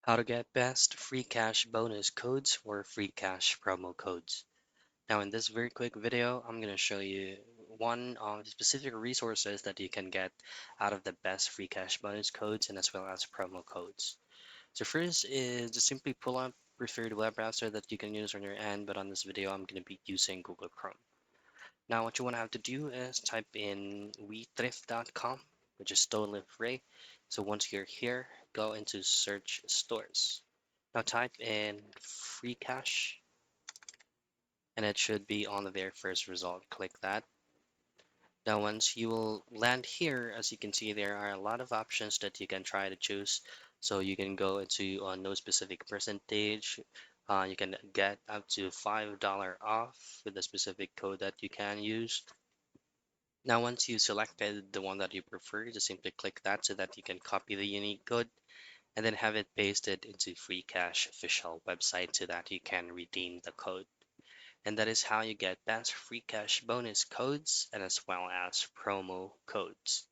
How to get best free cash bonus codes or free cash promo codes. Now in this very quick video, I'm going to show you one of the specific resources that you can get out of the best free cash bonus codes and as well as promo codes. So first is just simply pull up preferred web browser that you can use on your end, but on this video I'm going to be using Google Chrome. Now what you want to have to do is type in wethrift.com, which is totally free. So once you're here, go into search stores. Now type in Freecash and it should be on the very first result. Click that. Now once you will land here, as you can see, there are a lot of options that you can try to choose. So you can go into no specific percentage. You can get up to $5 off with a specific code that you can use. Now once you selected the one that you prefer, just simply click that so that you can copy the unique code and then have it pasted into Freecash official website so that you can redeem the code. And that is how you get best free cash bonus codes and as well as promo codes.